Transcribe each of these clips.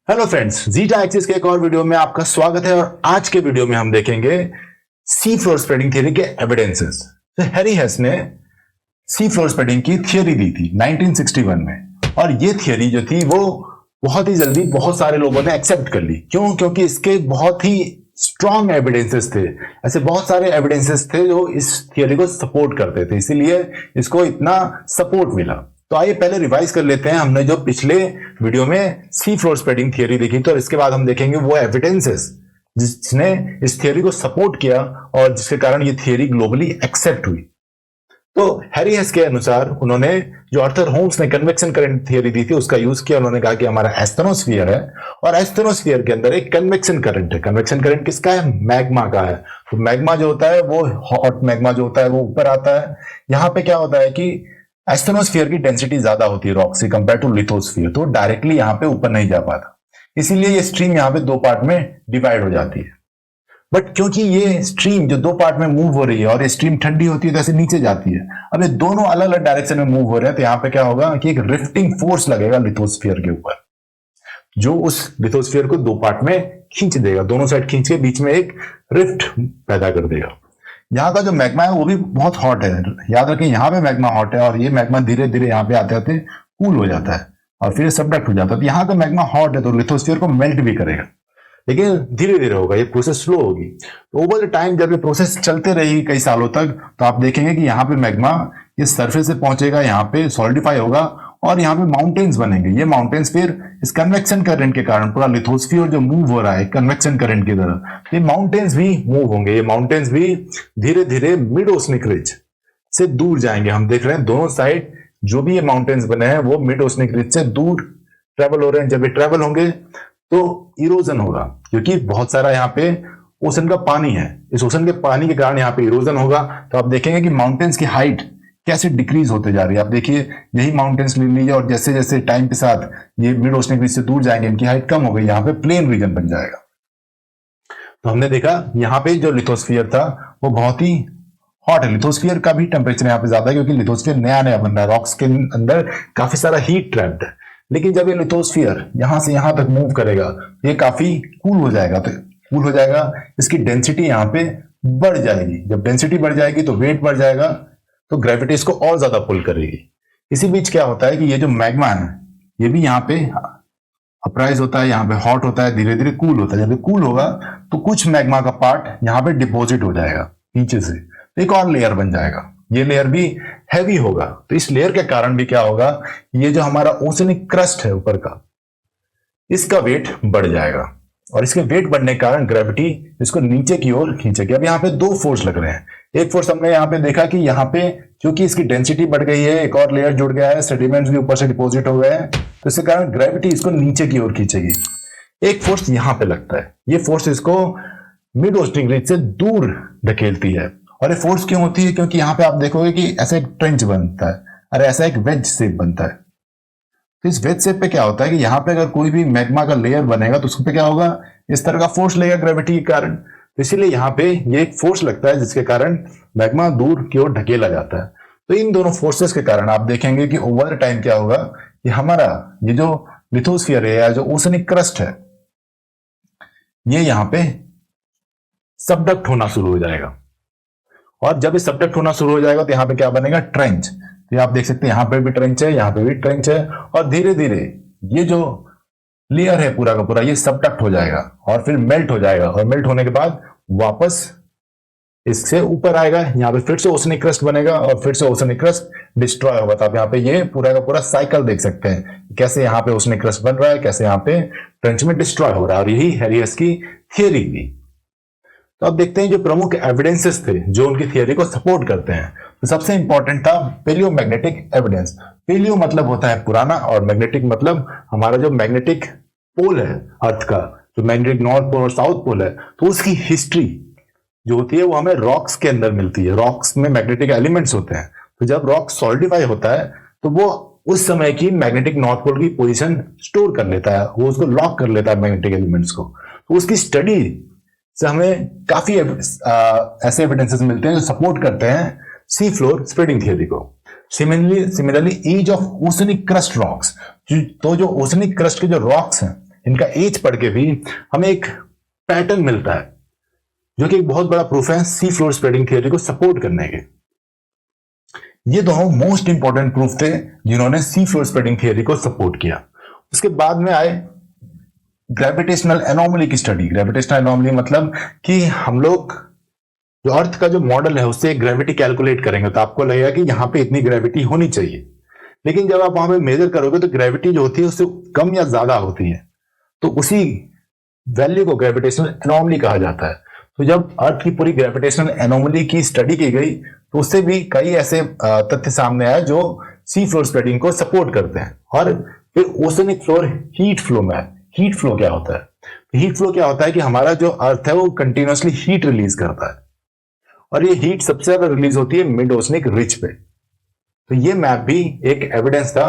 Hello friends, zeta axis के एक और वीडियो में आपका स्वागत है। और आज के वीडियो में हम देखेंगे सी फ्लोर स्प्रेडिंग थ्योरी के एविडेंसेस। तो हैरी हेस ने सी फ्लोर स्प्रेडिंग की थ्योरी दी थी 1961 में, और ये थ्योरी जो थी वो बहुत ही जल्दी बहुत सारे लोगों ने एक्सेप्ट कर ली। क्यों? क्योंकि इसके बहुत ही स्ट्रॉन्ग एविडेंसेस थे। ऐसे बहुत सारे एविडेंसेस थे जो इस थ्योरी को सपोर्ट करते थे, इसीलिए इसको इतना सपोर्ट मिला। तो आइए पहले रिवाइज कर लेते हैं। हमने जो पिछले वीडियो में सी फ्लोर स्प्रेडिंग थ्योरी देखी, तो इसके बाद हम देखेंगे वो एविडेंसेस जिसने इस थ्योरी को सपोर्ट किया और जिसके कारण ये थ्योरी ग्लोबली एक्सेप्ट हुई। तो हैरी हेस के अनुसार उन्होंने जो आर्थर होम्स ने कन्वेक्शन करंट थ्योरी दी थी उसका यूज किया। उन्होंने कहा कि हमारा एस्थेनोस्फीयर है और एस्थेनोस्फीयर के अंदर एक कन्वेक्शन करंट है। कन्वेक्शन करंट किसका है? मैग्मा का है। तो मैग्मा जो होता है वो हॉट मैग्मा जो होता है वो ऊपर आता है। यहां पे क्या होता है कि एस्थेनोस्फीयर की डेंसिटी ज्यादा होती है रॉक से कंपेयर टू लिथोस्फीयर, तो डायरेक्टली यहां पे ऊपर नहीं जा पाता, इसीलिए ये स्ट्रीम यहां पे दो पार्ट में डिवाइड हो जाती है। बट क्योंकि ये स्ट्रीम जो दो पार्ट में मूव हो रही है और ये स्ट्रीम ठंडी होती है तो ऐसे नीचे जाती है, अब ये दोनों अलग अलग डायरेक्शन में मूव हो रहे हैं, तो यहां पे क्या होगा कि एक रिफ्टिंग फोर्स लगेगा लिथोस्फीयर के ऊपर, जो उस लिथोस्फीयर को दो पार्ट में खींच देगा, दोनों साइड खींच के बीच में एक रिफ्ट पैदा कर देगा। यहाँ का जो मैग्मा है वो भी बहुत हॉट है। याद रखें, यहाँ पे मैग्मा हॉट है और ये मैग्मा धीरे धीरे यहाँ पे आते आते कूल हो जाता है और फिर सबडक्ट हो जाता है। तो यहाँ का मैग्मा हॉट है तो लिथोस्फीयर को मेल्ट भी करेगा, लेकिन धीरे धीरे होगा, ये प्रोसेस स्लो होगी। तो ओवर द टाइम जब ये प्रोसेस चलते रहेगी कई सालों तक, तो आप देखेंगे कि यहाँ पे मैग्मा ये सरफेस से पहुंचेगा, यहाँ पे सॉलिडिफाई होगा और यहाँ पे माउंटेन्स बनेंगे। ये माउंटेन्स फिर इस कन्वेक्शन करंट के कारण पूरा लिथोस्फीयर जो मूव हो रहा है कन्वेक्शन करंट की तरह, ये माउंटेन्स भी मूव होंगे। ये माउंटेन्स भी धीरे धीरे मिड ओशनिक रिज से दूर जाएंगे। हम देख रहे हैं दोनों साइड जो भी ये माउंटेन्स बने हैं वो मिड ओशनिक रिज से दूर ट्रेवल हो रहे हैं। जब ये ट्रेवल होंगे तो इरोजन होगा, क्योंकि बहुत सारा यहाँ पे ओशन का पानी है। इस ओशन के पानी के कारण यहाँ पे इरोजन होगा। तो आप देखेंगे कि माउंटेन्स की हाइट कैसे डिक्रीज होते जा रही है। आप देखिए, यही माउंटेन्स ले लीजिए और जैसे जैसे टाइम के साथ ये मिड ओशनिक रिज से दूर जाएंगे, इनकी हाइट कम हो गई, यहाँ पे प्लेन रीजन बन जाएगा। तो हमने देखा यहाँ पे जो लिथोस्फीयर था वो बहुत ही हॉट है। लिथोस्फीयर का भी टेम्परेचर यहाँ पे ज्यादा है क्योंकि लिथोस्फीयर नया नया बन रहा है, रॉक्स के अंदर काफी सारा हीट ट्रैप्ड है। लेकिन जब ये लिथोस्फीयर यहां से यहां तक मूव करेगा, ये काफी कूल हो जाएगा। तो कूल हो जाएगा, इसकी डेंसिटी यहाँ पे बढ़ जाएगी। जब डेंसिटी बढ़ जाएगी तो वेट बढ़ जाएगा, तो ग्रेविटी इसको और ज्यादा पुल करेगी। इसी बीच क्या होता है कि ये जो मैग्मा है ये भी यहाँ पे अपराइज होता है, यहाँ पे हॉट होता है, धीरे धीरे कूल होता है। जब ये कूल होगा तो कुछ मैग्मा का पार्ट यहाँ पे डिपोजिट हो जाएगा नीचे से, एक और लेयर बन जाएगा। ये लेयर भी हैवी होगा। तो इस लेयर के कारण भी क्या होगा, ये जो हमारा ओशनिक क्रस्ट है ऊपर का, इसका वेट बढ़ जाएगा और इसके वेट बढ़ने के कारण ग्रेविटी इसको नीचे की ओर खींचेगी। अब यहाँ पे दो फोर्स लग रहे हैं। एक फोर्स हमने यहाँ पे देखा कि यहाँ पे क्योंकि इसकी डेंसिटी बढ़ गई है, एक और लेयर जुड़ गया है, सेडिमेंट्स भी ऊपर से डिपोजिट हो गए हैं, तो इसके कारण ग्रेविटी इसको नीचे की ओर खींचेगी। एक फोर्स यहाँ पे लगता है, ये फोर्स इसको मिड ओशनिक रिज से दूर धकेलती है। और ये फोर्स क्यों होती है? क्योंकि यहाँ पे आप देखोगे कि ऐसा एक ट्रेंच बनता है और ऐसा एक वेज शेप बनता है। तो इस वेज शेप पे क्या होता है कि यहाँ पे अगर कोई भी मैग्मा का लेयर बनेगा तो उस पे क्या होगा, इस तरह का फोर्स लगेगा ग्रेविटी के कारण। तो इसीलिए यहाँ पे ये एक फोर्स लगता है जिसके कारण मैग्मा दूर की ओर ढकेला जाता है। तो इन दोनों फोर्सेस के कारण आप देखेंगे कि ओवर टाइम क्या होगा कि हमारा ये जो लिथोस्फीयर है या जो ओशनिक क्रस्ट है ये यहाँ पे सबडक्ट होना शुरू हो जाएगा। और जब ये सबडक्ट होना शुरू हो जाएगा तो यहाँ पे क्या बनेगा, ट्रेंच। तो आप देख सकते हैं यहाँ पे भी ट्रेंच है, यहाँ पे भी ट्रेंच है, और धीरे धीरे ये जो लेयर है पूरा का पूरा ये सबडक्ट हो जाएगा और फिर मेल्ट हो जाएगा। और मेल्ट होने के बाद वापस इससे ऊपर आएगा, यहाँ पे फिर से ओशनिक क्रस्ट बनेगा और फिर से ओशनिक क्रस्ट डिस्ट्रॉय होगा। तो आप यहाँ पे ये पूरा का पूरा साइकिल देख सकते हैं, कैसे यहाँ पे ओशनिक क्रस्ट बन रहा है, कैसे यहाँ पे ट्रेंच में डिस्ट्रॉय हो रहा है। और यही हैरी हेस की थियरी थी। तो अब देखते हैं जो प्रमुख एविडेंसेस थे जो उनकी थियरी को सपोर्ट करते हैं। तो सबसे इंपॉर्टेंट था पेलियोमैग्नेटिक एविडेंस। पेलियो मतलब होता है पुराना और मैग्नेटिक मतलब हमारा जो मैग्नेटिक पोल है अर्थ का, जो मैग्नेटिक नॉर्थ पोल और साउथ पोल है, तो उसकी हिस्ट्री जो होती है वो हमें रॉक्स के अंदर मिलती है। रॉक्स में मैग्नेटिक एलिमेंट्स होते हैं, तो जब रॉक सॉलिडिफाई होता है तो वो उस समय की मैग्नेटिक नॉर्थ पोल की पोजीशन स्टोर कर लेता है, वो उसको लॉक कर लेता है मैग्नेटिक एलिमेंट्स को। तो उसकी स्टडी से हमें काफी ऐसे एविडेंसेस मिलते हैं जो सपोर्ट करते हैं सी फ्लोर स्प्रेडिंग थियरी को। Similarly age of oceanic crust rocks, तो जो ओशनिक क्रस्ट के जो रॉक्स हैं इनका एज पढ़ के भी हमें एक पैटर्न मिलता है, जो कि एक बहुत बड़ा प्रूफ है सी फ्लोर स्प्रेडिंग थियरी को सपोर्ट करने के। ये दोनों मोस्ट इंपॉर्टेंट प्रूफ थे जिन्होंने सी फ्लोर स्प्रेडिंग थियरी को सपोर्ट किया। उसके बाद में आए ग्रेविटेशनल एनोमली की स्टडी। ग्रेविटेशनल एनोमली मतलब कि हम लोग जो अर्थ का जो मॉडल है उससे ग्रेविटी कैलकुलेट करेंगे तो आपको लगेगा कि यहां पे इतनी ग्रेविटी होनी चाहिए, लेकिन जब आप वहां पे मेजर करोगे तो ग्रेविटी जो होती है उससे कम या ज्यादा होती है, तो उसी वैल्यू को ग्रेविटेशनल एनोमली कहा जाता है। तो जब अर्थ की पूरी ग्रेविटेशनल एनोमली की स्टडी की गई तो उससे भी कई ऐसे तथ्य सामने आए जो सी फ्लोर स्प्रेडिंग को सपोर्ट करते हैं। और फिर ओशनिक फ्लोर हीट फ्लो में, हीट फ्लो क्या होता है? हीट फ्लो क्या होता है कि हमारा जो अर्थ है वो कंटिन्यूअसली हीट रिलीज करता है, और ये हीट सबसे ज्यादा रिलीज होती है मिड ओशनिक रिज पे। तो ये मैप भी एक एविडेंस था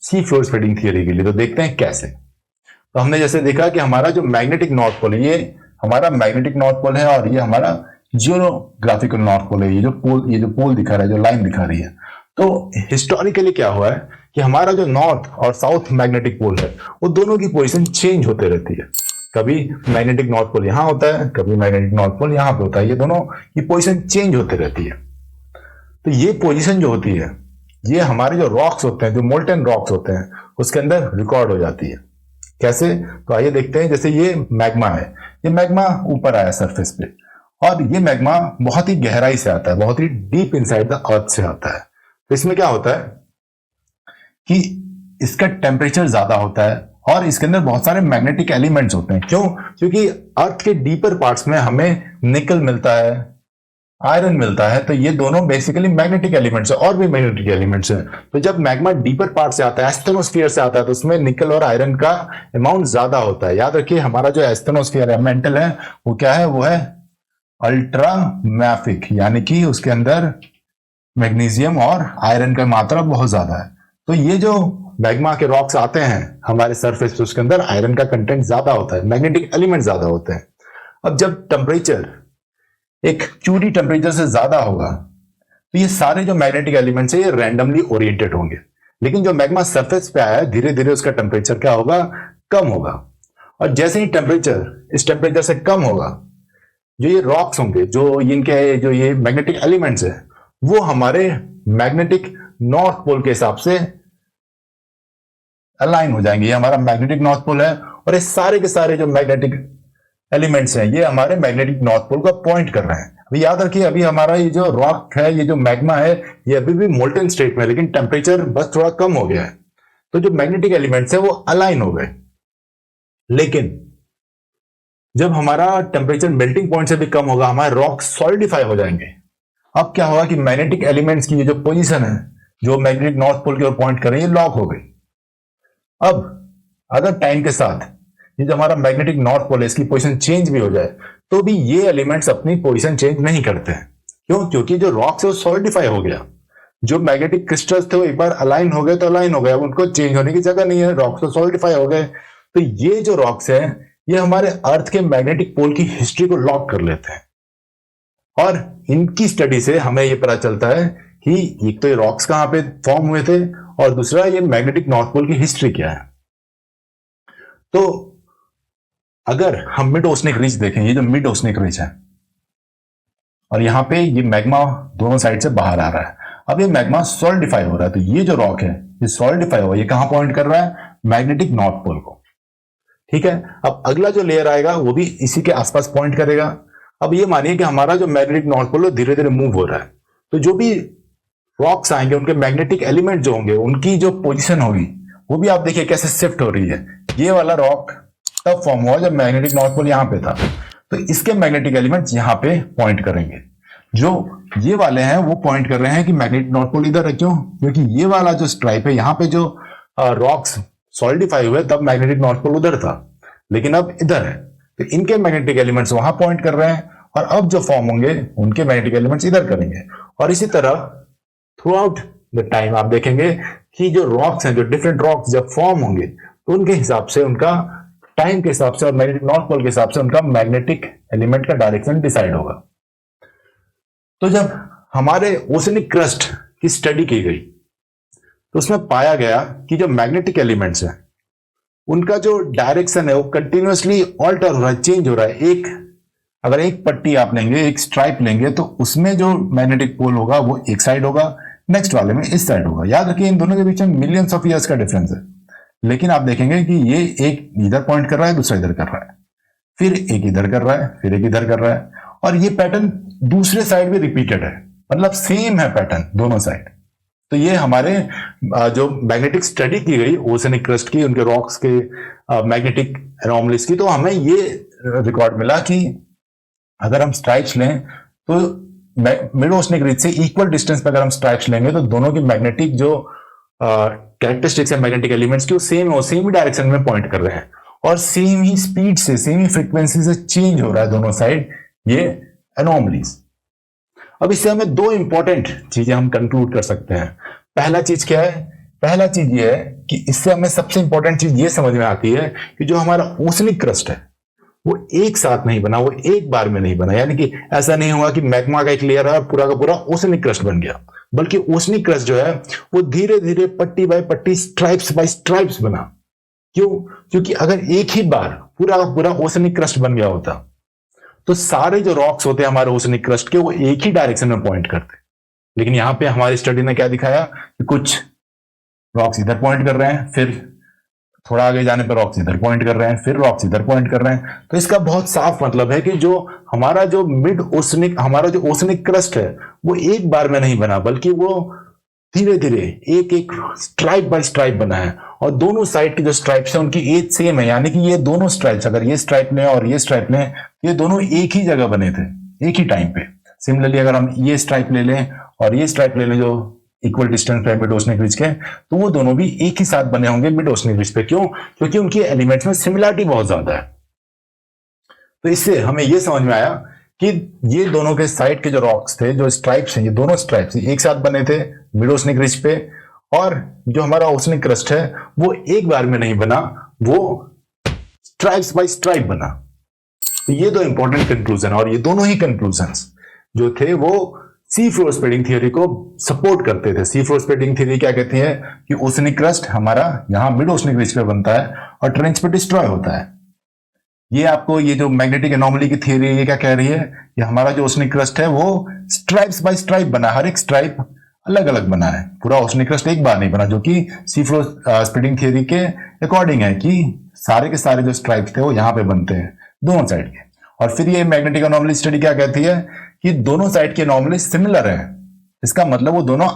सी फ्लोर स्प्रेडिंग थियरी के लिए। तो देखते हैं कैसे। तो हमने जैसे देखा कि हमारा जो मैग्नेटिक नॉर्थ पोल है, ये हमारा मैग्नेटिक नॉर्थ पोल है और ये हमारा जियोग्राफिकल नॉर्थ पोल है। ये जो पोल दिखा रहा है, जो लाइन दिखा रही है। तो हिस्टोरिकली क्या हुआ है कि हमारा जो नॉर्थ और साउथ मैग्नेटिक पोल है वो दोनों की पोजीशन चेंज होते रहती है। कभी मैग्नेटिक नॉर्थ पोल यहां होता है, कभी मैग्नेटिक नॉर्थ पोल यहां पे होता है। ये दोनों की पोजीशन चेंज होते रहती है। तो ये पोजीशन जो होती है ये हमारे जो रॉक्स होते हैं, जो मोल्टन रॉक्स होते हैं, उसके अंदर रिकॉर्ड हो जाती है। कैसे? तो आइए देखते हैं। जैसे ये मैग्मा है, ये मैग्मा ऊपर आया सरफेस पे, और ये मैग्मा बहुत ही गहराई से आता है, बहुत ही डीप इनसाइड द अर्थ से आता है। तो इसमें क्या होता है कि इसका टेम्परेचर ज्यादा होता है और इसके अंदर बहुत सारे मैग्नेटिक एलिमेंट्स होते हैं। क्यों? क्योंकि अर्थ के डीपर पार्ट्स में हमें निकल मिलता है, आयरन मिलता है। तो ये दोनों बेसिकली मैग्नेटिक एलिमेंट्स है, और भी मैग्नेटिक एलिमेंट्स हैं। तो जब मैग्मा डीपर पार्ट से आता है, एस्टेनोस्फीयर से आता है, तो उसमें निकल और आयरन का अमाउंट ज्यादा होता है। याद रखिए हमारा जो एस्टेनोस्फीयर है, मेंटल है, वो क्या है? वो है अल्ट्रा मैफिक, यानी कि उसके अंदर मैग्नीशियम और आयरन का मात्रा बहुत ज्यादा है। तो ये जो मैग्मा के रॉक्स आते हैं हमारे सरफेस पे, उसके अंदर आयरन का कंटेंट ज्यादा होता है, मैग्नेटिक एलिमेंट ज्यादा होते हैं। अब जब टेम्परेचर एक क्यूडी टेम्परेचर से ज्यादा होगा तो ये सारे जो मैग्नेटिक एलिमेंट्स है ये रैंडमली ओरिएंटेड होंगे। लेकिन जो मैग्मा सरफेस पे आया है, धीरे धीरे उसका टेम्परेचर क्या होगा? कम होगा। और जैसे ही टेम्परेचर इस टेम्परेचर से कम होगा, जो ये रॉक्स होंगे, जो ये मैग्नेटिक एलिमेंट्स है, वो हमारे मैग्नेटिक नॉर्थ पोल के हिसाब से अलाइन हो जाएंगे। ये हमारा मैग्नेटिक नॉर्थ पोल है, और ये सारे के सारे जो मैग्नेटिक एलिमेंट्स हैं ये हमारे मैग्नेटिक नॉर्थ पोल को पॉइंट कर रहे हैं। अभी याद रखिए, अभी हमारा ये जो रॉक है, ये जो मैग्मा है, ये अभी भी मोल्टन स्टेट में है, लेकिन टेम्परेचर बस थोड़ा कम हो गया है। तो जो मैग्नेटिक एलिमेंट्स है वो अलाइन हो गए। लेकिन जब हमारा टेम्परेचर मेल्टिंग पॉइंट से भी कम होगा, हमारे रॉक सॉलिडिफाई हो जाएंगे। अब क्या होगा कि मैग्नेटिक एलिमेंट्स की ये जो पोजीशन है, जो मैग्नेटिक नॉर्थ पोल की ओर पॉइंट कर रही है, लॉक हो गई। अब अगर टाइम के साथ ये जो हमारा मैग्नेटिक नॉर्थ पोल है, इसकी पोजीशन चेंज भी हो जाए, तो भी ये एलिमेंट्स अपनी पोजीशन चेंज नहीं करते हैं। क्यों? क्योंकि जो रॉक्स है वो सॉलिडिफाई हो गया। जो मैग्नेटिक क्रिस्टल्स थे वो एक बार अलाइन हो गए तो अलाइन हो गए, अब उनको चेंज होने की जगह नहीं है, रॉक्स तो सॉलिडिफाई हो गए। तो ये जो रॉक्स है ये हमारे अर्थ के मैग्नेटिक पोल की हिस्ट्री को लॉक कर लेते हैं। और इनकी स्टडी से हमें ये पता चलता है कि एक तो ये रॉक्स कहां पे फॉर्म हुए थे, और दूसरा ये मैग्नेटिक नॉर्थ पोल की हिस्ट्री क्या है। तो अगर हम मिड ओशनिक रिज देखें, ये जो मिड ओशनिक रिज है, और यहां पे ये मैग्मा दोनों साइड से बाहर आ रहा है। अब ये मैग्मा सॉलिडिफाई हो रहा है, तो ये जो रॉक है ये सॉलिडिफाई हो, ये कहां पॉइंट कर रहा है? मैग्नेटिक नॉर्थ पोल को। ठीक है। अब अगला जो लेयर आएगा वो भी इसी के आसपास पॉइंट करेगा। अब ये मानिए कि हमारा जो मैग्नेटिक नॉर्थ पोल धीरे धीरे मूव हो रहा है, तो जो भी रॉक्स आएंगे, उनके मैग्नेटिक एलिमेंट जो होंगे, उनकी जो पोजीशन होगी वो भी आप देखिए कैसे शिफ्ट हो रही है। ये वाला रॉक तब फॉर्म हुआ जब मैग्नेटिक नॉर्थ पोल यहां पे था, तो इसके मैग्नेटिक एलिमेंट्स यहां पे पॉइंट करेंगे। जो ये वाले हैं वो पॉइंट कर रहे हैं कि मैग्नेटिक नॉर्थ पोल इधर है। क्यों? क्योंकि ये वाला जो स्ट्राइप है, यहाँ पे जो रॉक्स सॉलिडिफाई हुए तब मैग्नेटिक नॉर्थ पोल उधर था, लेकिन अब इधर है, तो इनके मैग्नेटिक एलिमेंट्स वहां पॉइंट कर रहे हैं, और अब जो फॉर्म होंगे उनके मैग्नेटिक एलिमेंट्स इधर करेंगे। और इसी तरह थ्रू आउट द टाइम आप देखेंगे कि जो रॉक्स हैं, जो डिफरेंट रॉक्स जब फॉर्म होंगे, तो उनके हिसाब से, उनका टाइम के हिसाब से और मैग्नेटिक नॉर्थ पोल के हिसाब से उनका मैग्नेटिक एलिमेंट का डायरेक्शन डिसाइड होगा। तो जब हमारे ओशनिक क्रस्ट की स्टडी की गई तो उसमें पाया गया कि जो मैग्नेटिक एलिमेंट्स हैं उनका जो डायरेक्शन है वो कंटिन्यूअसली ऑल्टर हो रहा है, चेंज हो रहा है। अगर एक पट्टी आप लेंगे, एक स्ट्राइप लेंगे, तो उसमें जो मैग्नेटिक पोल होगा वो एक साइड होगा, नेक्स्ट वाले में इस साइड होगा। याद रखिए इन दोनों के बीच में मिलियंस ऑफ ईयर्स का डिफरेंस है, लेकिन आप देखेंगे कि ये एक इधर पॉइंट कर रहा है, दूसरा इधर कर रहा है, फिर एक इधर कर रहा है, फिर एक इधर कर रहा है, और ये पैटर्न दूसरे साइड भी रिपीटेड है, मतलब सेम है पैटर्न दोनों साइड। तो ये हमारे जो मैग्नेटिक स्टडी की गई ओशनिक क्रस्ट की, उनके रॉक्स के मैग्नेटिक एनॉमलीज की, तो हमें ये रिकॉर्ड मिला कि अगर हम स्ट्राइप्स लें तो मिड ओशनिक रिज से इक्वल डिस्टेंस पे अगर हम स्ट्राइप्स लेंगे तो दोनों की मैग्नेटिक जो कैरेक्टरिस्टिक्स है मैग्नेटिक एलिमेंट्स की, वो सेम है, सेम ही डायरेक्शन में पॉइंट कर रहे हैं और सेम ही स्पीड से, सेम ही फ्रीक्वेंसी से चेंज हो रहा है दोनों साइड ये एनॉमलीज। अब इससे हमें दो इंपॉर्टेंट चीजें हम कंक्लूड कर सकते हैं। पहला चीज क्या है? पहला चीज ये है कि इससे हमें सबसे इंपॉर्टेंट चीज ये समझ में आती है कि जो हमारा ओशनिक क्रस्ट है वो एक साथ नहीं बना, वो एक बार में नहीं बना। यानी कि ऐसा नहीं हुआ कि मैग्मा का एक लेयर है पूरा का पूरा ओशनिक क्रस्ट बन गया, बल्कि ओशनिक क्रस्ट जो है वो धीरे धीरे पट्टी बाय पट्टी, स्ट्राइप्स बाय स्ट्राइप्स बना। क्यों? क्योंकि अगर एक ही बार पूरा का पूरा ओशनिक क्रस्ट बन गया होता तो सारे जो रॉक्स होते हैं हमारे ओशनिक क्रस्ट के, वो एक ही डायरेक्शन में पॉइंट करते। लेकिन यहां पे हमारी स्टडी ने क्या दिखाया कि कुछ रॉक्स इधर पॉइंट कर रहे हैं, फिर थोड़ा आगे जाने पर रॉक्स इधर पॉइंट कर रहे हैं, फिर रॉक्स इधर पॉइंट कर रहे हैं। तो इसका बहुत साफ मतलब है कि जो हमारा जो मिड ओशनिक, हमारा जो ओशनिक क्रस्ट है वो एक बार में नहीं बना, बल्कि वो धीरे धीरे एक एक स्ट्राइप बाय स्ट्राइप बना है। और दोनों साइड की जो स्ट्राइप्स है उनकी एज सेम है, यानी कि ये दोनों स्ट्राइप्स, अगर ये स्ट्राइप लें और ये स्ट्राइप लें, ये दोनों एक ही जगह बने थे एक ही टाइम पे। सिमिलरली अगर हम ये स्ट्राइप ले लें और ये स्ट्राइप ले लें जो इक्वल डिस्टेंस पे मिड ओशनिक रिज के, तो वो दोनों भी एक ही साथ बने होंगे मिड ओशनिक रिज पे। क्यों? क्योंकि उनकी एलिमेंट्स में सिमिलरिटी बहुत ज्यादा है। तो इससे हमें ये समझ में आया कि ये दोनों के साइड के जो रॉक्स थे, जो स्ट्राइप्स हैं, ये दोनों स्ट्राइप्स एक साथ बने थे मिड ओशनिक रिज पे, और जो हमारा ओशनिक क्रस्ट है वो एक बार में नहीं बना, वो स्ट्राइप्स बाय स्ट्राइप बना। तो ये दो इंपॉर्टेंट कंक्लूजन, और ये दोनों ही कंक्लूजन्स जो थे वो सी फ्लोर स्प्रेडिंग थियरी को सपोर्ट करते थे। सी फ्लोर स्प्रेडिंग थियरी क्या कहती है कि ओशनिक क्रस्ट हमारा यहां मिड ओशनिक रिज पे बनता है और ट्रेंच पे डिस्ट्रॉय होता है। ये आपको ये जो मैग्नेटिक एनॉमली की थियरी ये क्या कह रही है कि हमारा जो ओशनिक क्रस्ट है वो स्ट्राइप्स बाय स्ट्राइप बना, हर एक स्ट्राइप अलग अलग बना है, पूरा ओशनिक क्रस्ट एक बार नहीं बना, जो कि सी फ्लोर स्प्रेडिंग थियरी के अकॉर्डिंग है कि सारे के सारे जो स्ट्राइप्स थे वो यहां पे बनते हैं दोनों साइड के। और फिर ये मैग्नेटिक एनॉमली स्टडी क्या कहती है कि दोनों साइड के एनॉमली सिमिलर है, इसका मतलब वो दोनों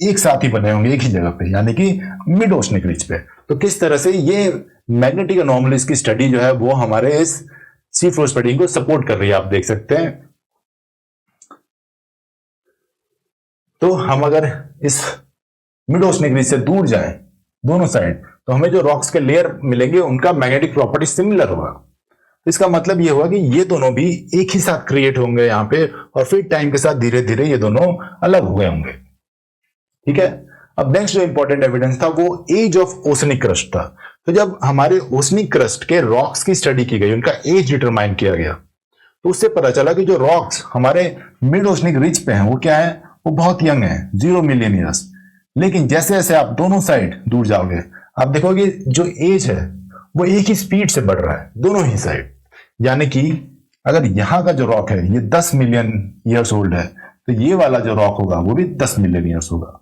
एक साथ ही बने होंगे एक ही जगह पे, यानी कि मिड ओशनिक रिज पे। तो किस तरह से ये मैग्नेटिक एनॉमलीज की स्टडी जो है वो हमारे इस सी फ्लोर स्प्रेडिंग को सपोर्ट कर रही है, आप देख सकते हैं। तो हम अगर इस मिड ओशनिक रिज से दूर जाएं दोनों साइड, तो हमें जो रॉक्स के लेयर मिलेंगे उनका मैग्नेटिक प्रॉपर्टी सिमिलर होगा। तो इसका मतलब ये हुआ कि ये दोनों भी एक ही साथ क्रिएट होंगे यहां पे, और फिर टाइम के साथ धीरे धीरे ये दोनों अलग हो गए होंगे। ठीक है। अब नेक्स्ट जो इंपॉर्टेंट एविडेंस था वो एज ऑफ ओशनिक क्रस्ट था। तो जब हमारे ओशनिक क्रस्ट के रॉक्स की स्टडी की गई, उनका एज डिटरमाइन किया गया, तो उससे पता चला कि जो रॉक्स हमारे मिड ओशनिक रिज पे हैं वो क्या है, वो बहुत यंग है, 0 मिलियन ईयर्स। लेकिन जैसे जैसे आप दोनों साइड दूर जाओगे आप देखोगे जो एज है वो एक ही स्पीड से बढ़ रहा है दोनों ही साइड। यानी कि अगर यहां का जो रॉक है ये 10 मिलियन ईयर्स ओल्ड है, तो ये वाला जो रॉक होगा वो भी 10 मिलियन ईयर्स होगा।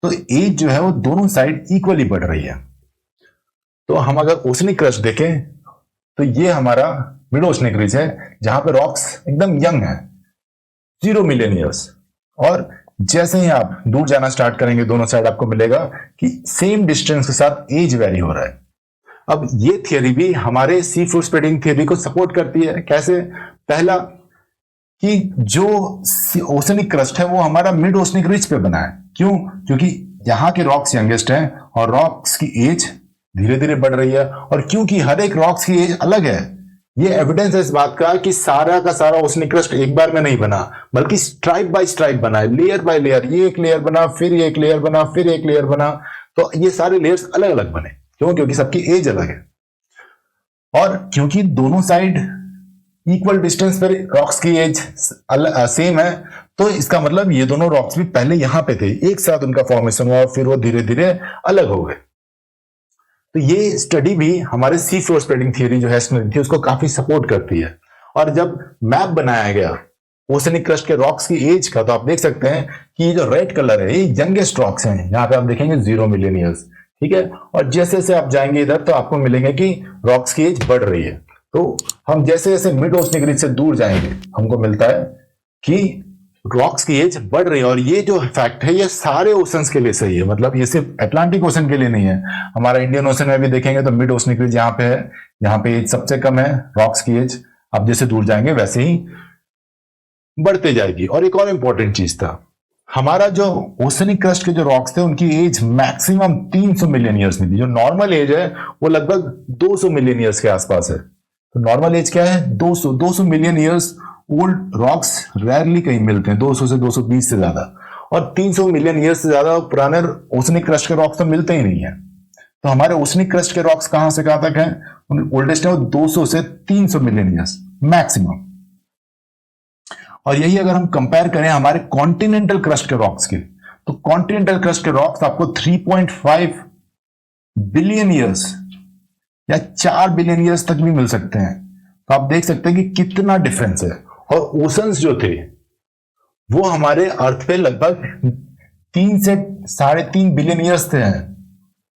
तो एज जो है वो दोनों साइड इक्वली बढ़ रही है। तो हम अगर ओशनिक क्रस्ट देखें तो ये हमारा मिड ओशनिक रिज है जहां पे रॉक्स एकदम यंग है, 0 मिलियन ईयर्स। और जैसे ही आप दूर जाना स्टार्ट करेंगे दोनों साइड आपको मिलेगा कि सेम डिस्टेंस के साथ एज वेरी हो रहा है। अब ये थियरी भी हमारे सी फ्लोर स्प्रेडिंग थियरी को सपोर्ट करती है। कैसे? पहला कि जो ओशनिक क्रस्ट है वो हमारा मिड ओशनिक रिज पे बना है। क्यों? क्योंकि यहाँ के रॉक्स यंगेस्ट हैं और रॉक्स की एज धीरे धीरे बढ़ रही है, और क्योंकि हर एक रॉक्स की एज अलग है, ये एविडेंस है इस बात का कि सारा का सारा ओशनिक क्रस्ट एक बार में नहीं बना, बल्कि स्ट्राइप बाय स्ट्राइप बना है, लेयर बाय लेयर। ये एक लेयर बना, फिर एक लेयर बना, फिर एक लेयर बना, तो ये सारे लेयर्स अलग अलग बने। क्यों? क्योंकि सबकी एज अलग है, और क्योंकि दोनों साइड इक्वल डिस्टेंस पर रॉक्स की एज सेम है, तो इसका मतलब ये दोनों रॉक्स भी पहले यहां पे थे, एक साथ उनका फॉर्मेशन हुआ और फिर वो धीरे धीरे अलग हो गए। तो तो ये स्टडी भी हमारे सी फ्लोर स्प्रेडिंग थियरी जो हेस्ट ने दी थी उसको काफी सपोर्ट करती है। और जब मैप बनाया गया ओशनिक क्रस्ट के रॉक्स की एज का, तो आप देख सकते हैं कि ये जो रेड कलर है ये यंगेस्ट रॉक्स हैं। यहाँ पे आप देखेंगे 0 मिलियन ईयर्स, ठीक है। और जैसे जैसे आप जाएंगे इधर तो आपको मिलेंगे कि रॉक्स की एज बढ़ रही है। तो हम जैसे जैसे मिड ओशनिक रिज से दूर जाएंगे हमको मिलता है कि रॉक्स की एज बढ़ रही है। और ये जो फैक्ट है ये सारे ओशंस के लिए सही है, मतलब ये सिर्फ अटलांटिक ओशन के लिए नहीं है। हमारा इंडियन ओशन में भी देखेंगे तो मिड ओशनिक रिज यहाँ पे है, यहाँ पे एज सबसे कम है रॉक्स की एज। आप जैसे दूर जाएंगे वैसे ही बढ़ते जाएगी। और एक और इंपॉर्टेंट चीज था, हमारा जो ओशनिक क्रस्ट के जो रॉक्स थे उनकी एज मैक्सिमम 300 मिलियन ईयर्स में थी। जो नॉर्मल एज है वो लगभग 200 मिलियन ईयर्स के आसपास है। तो नॉर्मल एज क्या है? 200 million years old rocks rarely कहीं मिलते हैं, 200 से 220 से ज्यादा। और 300 मिलियन ईयर्स से ज्यादा पुराने ओशनिक क्रस्ट के रॉक्स तो मिलते ही नहीं है। तो हमारे ओशनिक क्रस्ट के रॉक्स कहां से कहां तक हैं? ओल्डेस्ट है वो 200 से 300 मिलियन ईयर्स मैक्सिमम। और यही अगर हम कंपेयर करें हमारे कॉन्टिनेंटल क्रस्ट के रॉक्स के, तो कॉन्टिनेंटल क्रस्ट के रॉक्स आपको 3.5 बिलियन ईयर्स या 4 बिलियन ईयर्स तक भी मिल सकते हैं। तो आप देख सकते हैं कि कितना डिफरेंस है। और ओशंस जो थे वो हमारे अर्थ पे लगभग 3 से 3.5 बिलियन ईयर्स थे।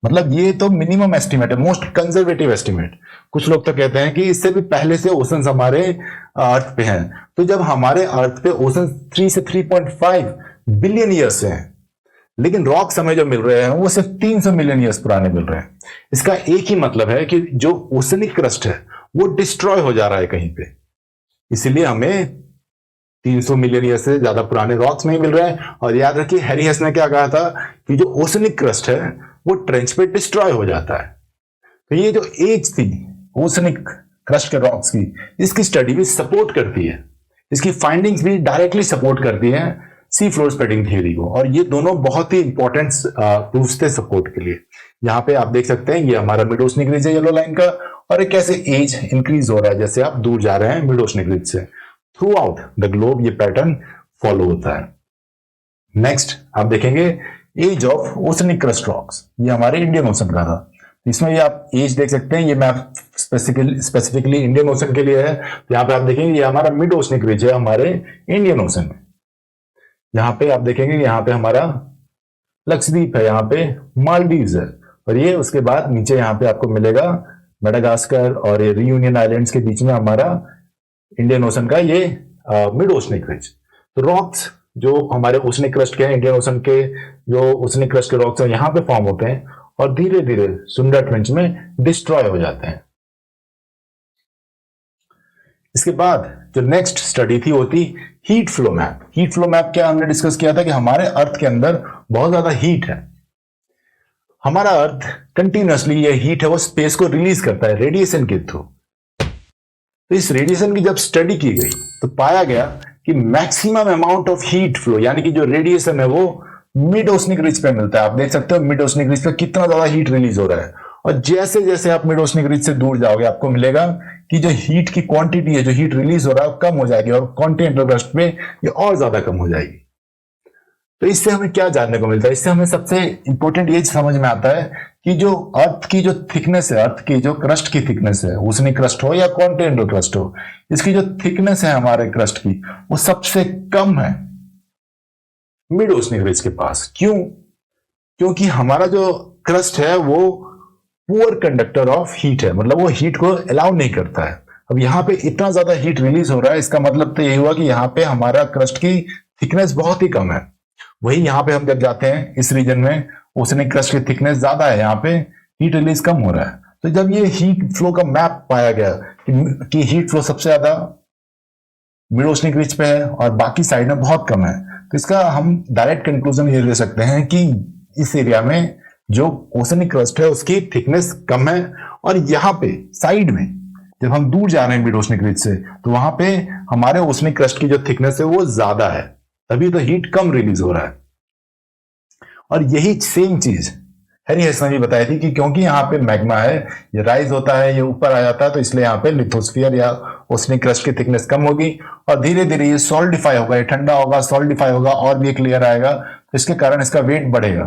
मतलब ये तो मिनिमम एस्टिमेट है, मोस्ट कंजर्वेटिव एस्टिमेट। कुछ लोग तो कहते हैं कि इससे भी पहले से ओशंस हमारे अर्थ पे हैं। तो जब हमारे अर्थ पे ओशंस 3 से 3.5 बिलियन ईयर्स से हैं, लेकिन रॉक्स हमें जो मिल रहे हैं वो सिर्फ 300 मिलियन ईयर्स पुराने मिल रहे हैं। इसका एक ही मतलब है कि जो ओशनिक क्रस्ट है वो डिस्ट्रॉय हो जा रहा है कहीं पे, इसलिए हमें 300 मिलियन ईयर से ज्यादा पुराने रॉक्स नहीं मिल रहे हैं। और याद रखिए हैरी हेस ने क्या कहा था कि जो ओशनिक क्रस्ट है वो ट्रेंच पे डिस्ट्रॉय हो जाता है। तो ये जो एज थी ओशनिक क्रस्ट के रॉक्स की, इसकी स्टडी भी सपोर्ट करती है, इसकी फाइंडिंग्स भी डायरेक्टली सपोर्ट करती है सी फ्लोर स्प्रेडिंग थ्योरी को। और ये दोनों बहुत ही इंपॉर्टेंट प्रूफ्स थे सपोर्ट के लिए। यहाँ पे आप देख सकते हैं ये हमारा मिड ओशनिक रिज है येलो लाइन का, और एक कैसे एज इंक्रीज हो रहा है जैसे आप दूर जा रहे हैं मिड ओशनिक रिज से। थ्रू आउट द ग्लोब ये पैटर्न फॉलो होता है। नेक्स्ट आप देखेंगे age of oceanic crust rocks, ये हमारे इंडियन ओशन का था। इसमें ये आप एज देख सकते हैं, ये मैप स्पेसिफिकली इंडियन ओशन के लिए है। तो यहाँ पे आप देखेंगे ये हमारा मिड ओशनिक रिज है हमारे इंडियन ओशन में। यहाँ पे आप देखेंगे यहाँ पे हमारा लक्षद्वीप है, यहाँ पे मालदीव्स है, और ये उसके बाद नीचे यहाँ पे आपको मिलेगा मेडागास्कर और ये रियूनियन आइलैंड्स के बीच में हमारा इंडियन ओशन का ये मिड ओशनिक रिज। तो रॉक्स जो हमारे ओशनिक क्रस्ट के हैं, इंडियन ओशन के जो ओशनिक क्रस्ट के रॉक्स हैं यहाँ पे फॉर्म होते हैं और धीरे धीरे सुंदर ट्रेंच में डिस्ट्रॉय हो जाते हैं। इसके बाद जो नेक्स्ट स्टडी थी वो थी heat flow map. Heat flow map क्या हमने डिस्कस किया था कि हमारे अर्थ के अंदर बहुत ज्यादा हीट है। हमारा अर्थ कंटिन्यूअसली ये हीट है वो स्पेस को रिलीज करता है रेडिएशन के थ्रू। तो इस रेडिएशन की जब स्टडी की गई तो पाया गया कि maximum amount of heat flow यानी कि जो रेडिएशन है वो मिड ओशनिक रिज पे मिलता है। आप देख सकते हो मिड ओशनिक रिज पे कितना ज्यादा हीट रिलीज हो रहा है। और जैसे जैसे आप मिड ओशनिक रिज से दूर जाओगे आपको मिलेगा कि जो हीट की क्वांटिटी है, जो हीट रिलीज हो रहा है वो कम हो जाएगी और कॉन्टिनेंटल क्रस्ट में ये और ज्यादा कम हो जाएगी। तो इससे हमें क्या जानने को मिलता है? इससे हमें सबसे इंपॉर्टेंट ये समझ में आता है कि जो अर्थ की जो थिकनेस है, अर्थ की जो क्रस्ट की थिकनेस है, ओशनिक क्रस्ट हो या कॉन्टिनेंटल क्रस्ट हो, इसकी जो थिकनेस है हमारे क्रस्ट की वो सबसे कम है मिड ओशनिक रिज के पास। क्यों? क्योंकि हमारा जो क्रस्ट है वो पुअर कंडक्टर ऑफ हीट है, मतलब वो हीट को अलाउ नहीं करता है। अब यहाँ पे इतना ज्यादा हीट रिलीज हो रहा है, इसका मतलब तो यही हुआ कि यहाँ पे हमारा क्रस्ट की थिकनेस बहुत ही कम है। वही यहाँ पे हम जब जाते हैं इस रीजन में ओशनिक क्रस्ट की थिकनेस ज्यादा है, यहाँ पे हीट रिलीज कम हो रहा है। तो जब ये हीट फ्लो का मैप पाया गया कि हीट फ्लो सबसे ज्यादा मिड ओशनिक रिज पे है और बाकी साइड में बहुत कम है, तो इसका हम डायरेक्ट कंक्लूजन ये ले सकते हैं कि इस एरिया में जो ओशनिक क्रस्ट है उसकी थिकनेस कम है। और यहाँ पे साइड में जब हम दूर जा रहे हैं मिड ओशनिक रिज से तो वहां पे हमारे ओशनिक क्रस्ट की जो थिकनेस है वो ज्यादा है, तभी तो हीट कम रिलीज हो रहा है। और यही सेम चीज हैरी हेस ने भी बताई थी कि क्योंकि यहाँ पे मैग्मा है, ये राइज होता है, ये ऊपर आ जाता है, तो इसलिए यहाँ पे लिथोस्फीयर या ओशनिक क्रस्ट की थिकनेस कम होगी और धीरे धीरे ये सॉलिडिफाई होगा, ये ठंडा होगा, सॉलिडिफाई होगा और भी एक लेयर आएगा, तो इसके कारण इसका वेट बढ़ेगा,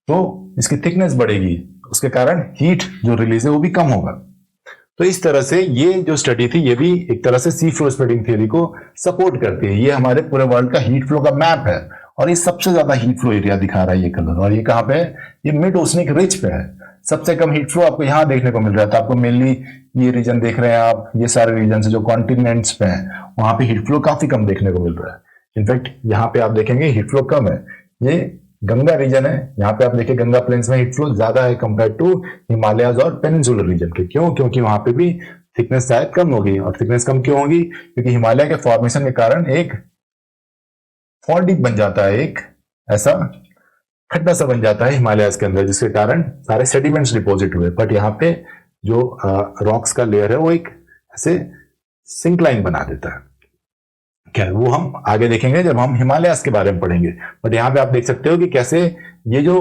तो इसकी थिकनेस बढ़ेगी, उसके कारण हीट जो रिलीज है वो भी कम होगा। तो इस तरह से ये जो स्टडी थी ये भी एक तरह से सी फ्लो स्प्रेडिंग थ्योरी को सपोर्ट करती है। ये हमारे पूरे वर्ल्ड का हीट फ्लो का मैप है और ये सबसे ज्यादा हीट फ्लो एरिया दिखा रहा है ये कलर। और ये कहाँ पे है? ये मिड ओशनिक रिज पे है। सबसे कम हीट फ्लो आपको यहाँ देखने को मिल रहा था। आपको मेनली ये रीजन देख रहे हैं आप, ये सारे रीजन जो कॉन्टिनेंट्स पे हैं वहां पे हीट फ्लो काफी कम देखने को मिल रहा है। इनफैक्ट यहाँ पे आप देखेंगे हीट फ्लो कम है। ये गंगा रीजन है, यहाँ पे आप देखिए गंगा प्लेन्स में हीट फ्लो ज्यादा है कंपेयर टू हिमालयाज और पेनिनसुलर रीजन के। क्यों? क्योंकि वहां पे भी थिकनेस शायद कम होगी। और थिकनेस कम क्यों होगी? क्योंकि हिमालय के फॉर्मेशन के कारण एक फॉल डीप बन जाता है, एक ऐसा खड्डा सा बन जाता है हिमालयाज के अंदर, जिसके कारण सारे सेडिमेंट्स डिपॉजिट हुए। बट यहाँ पे जो रॉक्स का लेयर है वो एक ऐसे सिंकलाइन बना देता है। खैर वो हम आगे देखेंगे जब हम हिमालयाज के बारे में पढ़ेंगे। बट यहाँ पे आप देख सकते हो कि कैसे ये जो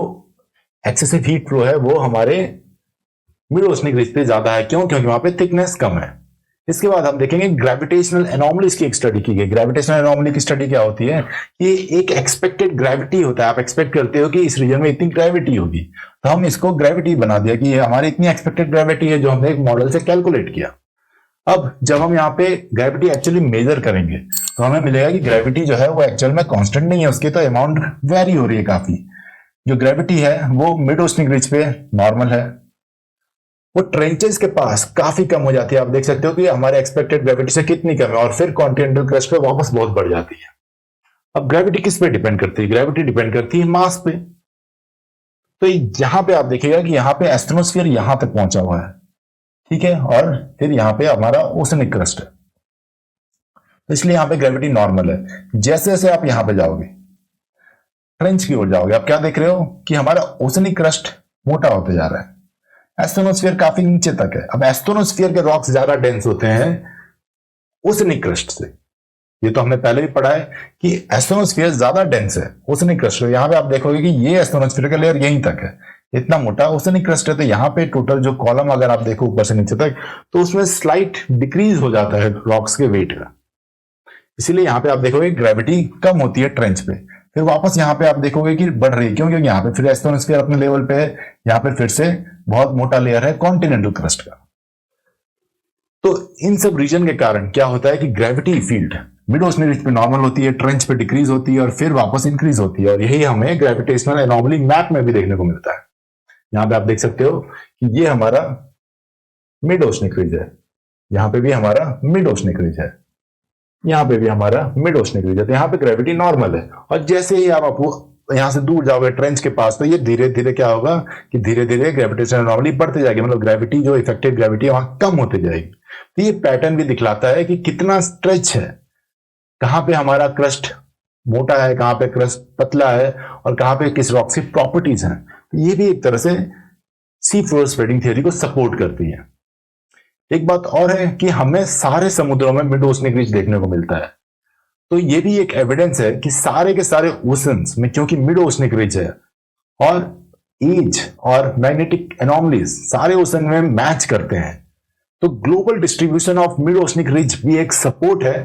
एक्सेसिव हीट फ्लो है वो हमारे मिड ओशनिक रिज पे ज्यादा है। क्यों? क्योंकि वहां पे थिकनेस कम है। इसके बाद हम देखेंगे ग्रेविटेशनल एनोमलीज की एक स्टडी की गई। ग्रेविटेशनल एनोमली की स्टडी क्या होती है? ये एक एक्सपेक्टेड ग्रेविटी होता है। आप एक्सपेक्ट करते हो कि इस रीजन में इतनी ग्रेविटी होगी, तो हम इसको ग्रेविटी बना दिया कि ये हमारी इतनी एक्सपेक्टेड ग्रेविटी है जो हमने एक मॉडल से कैलकुलेट किया। अब जब हम यहाँ पे ग्रेविटी एक्चुअली मेजर करेंगे तो हमें मिलेगा कि ग्रेविटी जो है वो एक्चुअल में कांस्टेंट नहीं है, उसकी तो अमाउंट वेरी हो रही है काफी। जो ग्रेविटी है वो मिड ओशनिक रिज पे नॉर्मल है, वो ट्रेंचेस के पास काफी कम हो जाती है। आप देख सकते हो कि हमारे एक्सपेक्टेड ग्रेविटी से कितनी कम है और फिर कॉन्टिनेंटल क्रस्ट पे वापस बहुत बढ़ जाती है। अब ग्रेविटी किस पे डिपेंड करती है? ग्रेविटी डिपेंड करती है मास पे। तो यहां पे आप देखिएगा कि यहाँ पे एस्ट्रोनोस्फीयर यहां तक पहुंचा हुआ है, ठीक है, और फिर यहाँ पे हमारा ओशनिक क्रस्ट है, तो इसलिए यहाँ पे ग्रेविटी नॉर्मल है। जैसे जैसे आप यहाँ पे जाओगे, ट्रेंच की ओर जाओगे, आप क्या देख रहे हो कि हमारा ओशनिक क्रस्ट मोटा होते जा रहा है, एस्ट्रोनोस्फीयर काफी नीचे तक है। अब एस्ट्रोनोस्फीयर के रॉक्स ज्यादा डेंस होते हैं ओशनिक क्रस्ट से। ये तो हमने पहले भी पढ़ा है कि एस्ट्रोनोस्फीयर ज्यादा डेंस है ओशनिक क्रस्ट। यहाँ पे आप देखोगे कि ये एस्ट्रोनोस्फीयर का लेयर यहीं तक है, इतना मोटा ओशनिक क्रस्ट है। तो यहाँ पे टोटल जो कॉलम अगर आप देखो ऊपर से नीचे तक, तो उसमें स्लाइट डिक्रीज हो जाता है रॉक्स के वेट का। इसीलिए यहाँ पे आप देखोगे ग्रेविटी कम होती है ट्रेंच पे, फिर वापस यहाँ पे आप देखोगे कि बढ़ रही है। क्यों? क्योंकि यहाँ पे फिर एस्ट्रोनोस्फीयर अपने लेवल पे है, यहाँ पे फिर से बहुत मोटा लेयर है कॉन्टिनेंटल क्रस्ट का। तो इन सब रीजन के कारण क्या होता है कि gravity field mid oceanic ridge पे नॉर्मल होती है, ट्रेंच पे डिक्रीज होती है और फिर वापस इंक्रीज होती है। और यही हमें ग्रेविटेशनल एनोमली मैप में भी देखने को मिलता है। यहाँ पे आप देख सकते हो कि ये हमारा मिड ओशनिक रिज है, यहाँ पे भी हमारा मिड ओशनिक रिज है, यहाँ पे भी हमारा मिड ओशनिक रिज है। तो यहाँ पे ग्रेविटी नॉर्मल है। और जैसे ही आप यहाँ से दूर जाओगे ट्रेंच के पास, तो ये धीरे धीरे क्या होगा कि धीरे धीरे ग्रेविटेशनल एनोमली बढ़ते जाएगी, मतलब ग्रेविटी जो इफेक्टिव ग्रेविटी है वहां कम होती जाएगी। तो ये पैटर्न भी दिखलाता है कि कितना स्ट्रेच है, कहां पे हमारा क्रस्ट मोटा है, कहां पे क्रस्ट पतला है और कहां पे किस रॉक की प्रॉपर्टीज हैं। तो ये भी एक तरह से सी फ्लोर स्प्रेडिंग थ्योरी को सपोर्ट करती है। एक बात और है कि हमें सारे समुद्रों में मिड ओशनिक रिज देखने को मिलता है। तो ये भी एक एविडेंस है कि सारे के सारे ओशंस में क्योंकि मिड ओशनिक रिज है और एज और मैग्नेटिक एनोमलीज सारे ओशन में मैच करते हैं, तो global distribution of mid oceanic ridge भी एक सपोर्ट है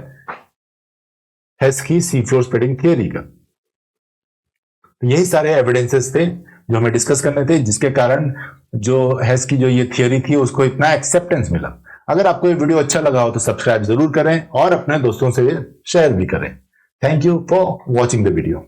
हेस की सी फ्लोर स्प्रेडिंग थ्योरी का। तो यही सारे एविडेंसेस थे जो हमें डिस्कस करने थे, जिसके कारण जो हेस की जो ये थियोरी थी उसको इतना एक्सेप्टेंस मिला। अगर आपको ये वीडियो अच्छा लगा हो तो सब्सक्राइब जरूर करें और अपने दोस्तों से शेयर भी करें। Thank you for watching the video.